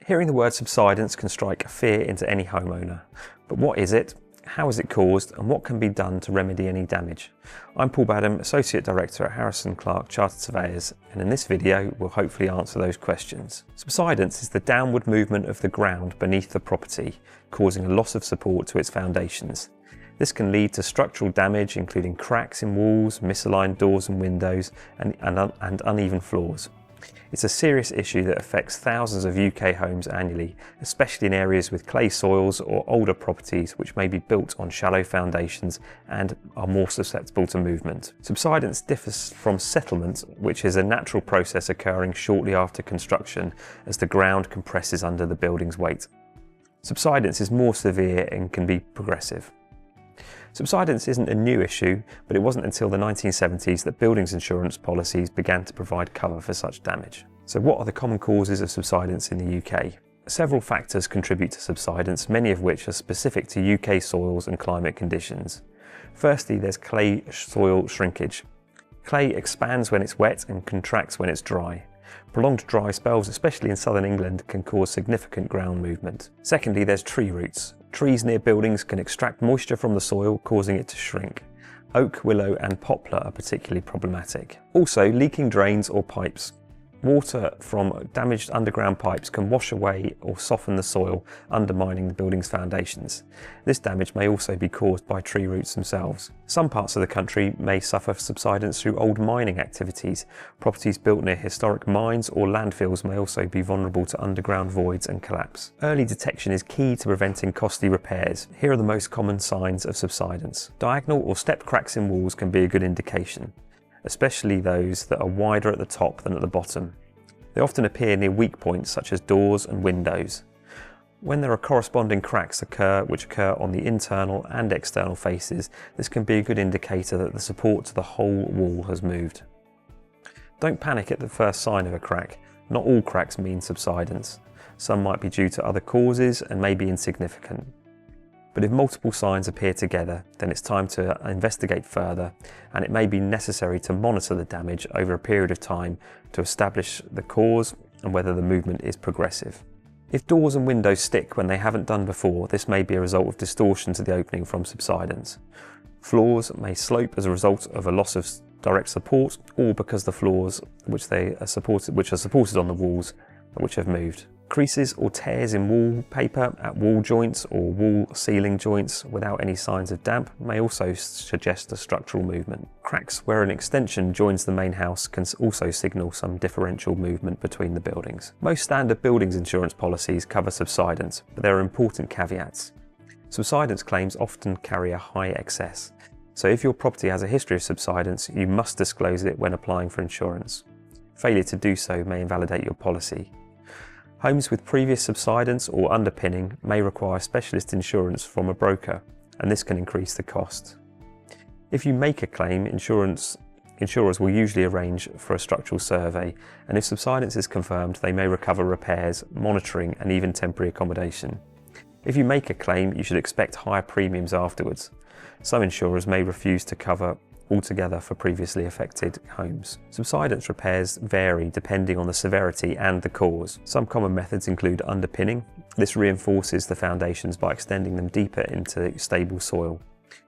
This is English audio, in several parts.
Hearing the word subsidence can strike fear into any homeowner. But what is it? How is it caused? And what can be done to remedy any damage? I'm Paul Badham, Associate Director at RICS Chartered Surveyors, and in this video we'll hopefully answer those questions. Subsidence is the downward movement of the ground beneath the property, causing a loss of support to its foundations. This can lead to structural damage, including cracks in walls, misaligned doors and windows, and uneven floors. It's a serious issue that affects thousands of UK homes annually, especially in areas with clay soils or older properties which may be built on shallow foundations and are more susceptible to movement. Subsidence differs from settlement, which is a natural process occurring shortly after construction as the ground compresses under the building's weight. Subsidence is more severe and can be progressive. Subsidence isn't a new issue, but it wasn't until the 1970s that buildings insurance policies began to provide cover for such damage. So what are the common causes of subsidence in the UK? Several factors contribute to subsidence, many of which are specific to UK soils and climate conditions. Firstly, there's clay soil shrinkage. Clay expands when it's wet and contracts when it's dry. Prolonged dry spells, especially in southern England, can cause significant ground movement. Secondly, there's tree roots. Trees near buildings can extract moisture from the soil, causing it to shrink. Oak, willow and poplar are particularly problematic. Also, leaking drains or pipes. Water from damaged underground pipes can wash away or soften the soil, undermining the building's foundations. This damage may also be caused by tree roots themselves. Some parts of the country may suffer subsidence through old mining activities. Properties built near historic mines or landfills may also be vulnerable to underground voids and collapse. Early detection is key to preventing costly repairs. Here are the most common signs of subsidence. Diagonal or stepped cracks in walls can be a good indication, especially those that are wider at the top than at the bottom. They often appear near weak points such as doors and windows. When there are corresponding cracks which occur on the internal and external faces, this can be a good indicator that the support to the whole wall has moved. Don't panic at the first sign of a crack. Not all cracks mean subsidence. Some might be due to other causes and may be insignificant. But if multiple signs appear together, then it's time to investigate further, and it may be necessary to monitor the damage over a period of time to establish the cause and whether the movement is progressive. If doors and windows stick when they haven't done before, this may be a result of distortion to the opening from subsidence. Floors may slope as a result of a loss of direct support, or because the floors which are supported on the walls which have moved. Creases or tears in wallpaper at wall joints or wall ceiling joints without any signs of damp may also suggest a structural movement. Cracks where an extension joins the main house can also signal some differential movement between the buildings. Most standard buildings insurance policies cover subsidence, but there are important caveats. Subsidence claims often carry a high excess, so if your property has a history of subsidence, you must disclose it when applying for insurance. Failure to do so may invalidate your policy. Homes with previous subsidence or underpinning may require specialist insurance from a broker, and this can increase the cost. If you make a claim, insurers will usually arrange for a structural survey, and if subsidence is confirmed, they may recover repairs, monitoring and even temporary accommodation. If you make a claim, you should expect higher premiums afterwards. Some insurers may refuse to cover altogether for previously affected homes. Subsidence repairs vary depending on the severity and the cause. Some common methods include underpinning. This reinforces the foundations by extending them deeper into stable soil.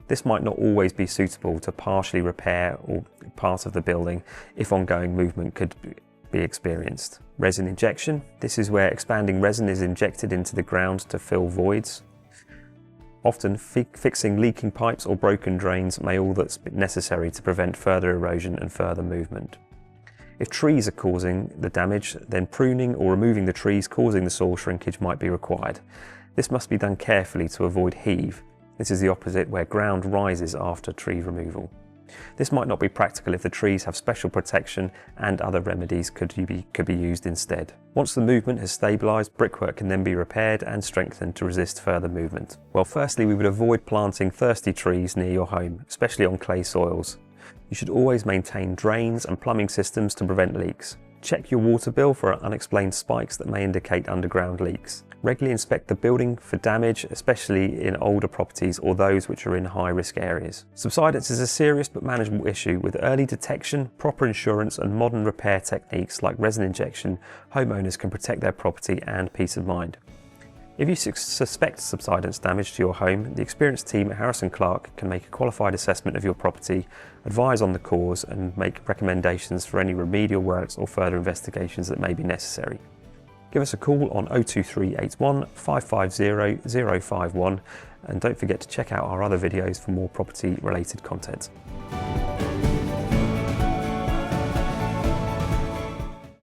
This might not always be suitable to partially repair or part of the building if ongoing movement could be experienced. Resin injection. This is where expanding resin is injected into the ground to fill voids. Often fixing leaking pipes or broken drains may all that's necessary to prevent further erosion and further movement. If trees are causing the damage, then pruning or removing the trees causing the soil shrinkage might be required. This must be done carefully to avoid heave. This is the opposite, where ground rises after tree removal. This might not be practical if the trees have special protection, and other remedies could be used instead. Once the movement has stabilised, brickwork can then be repaired and strengthened to resist further movement. Well, firstly, we would avoid planting thirsty trees near your home, especially on clay soils. You should always maintain drains and plumbing systems to prevent leaks. Check your water bill for unexplained spikes that may indicate underground leaks. Regularly inspect the building for damage, especially in older properties or those which are in high-risk areas. Subsidence is a serious but manageable issue. With early detection, proper insurance and modern repair techniques like resin injection, homeowners can protect their property and peace of mind. If you suspect subsidence damage to your home, the experienced team at Harris & Clarke can make a qualified assessment of your property, advise on the cause and make recommendations for any remedial works or further investigations that may be necessary. Give us a call on 02381 550 051 and don't forget to check out our other videos for more property related content.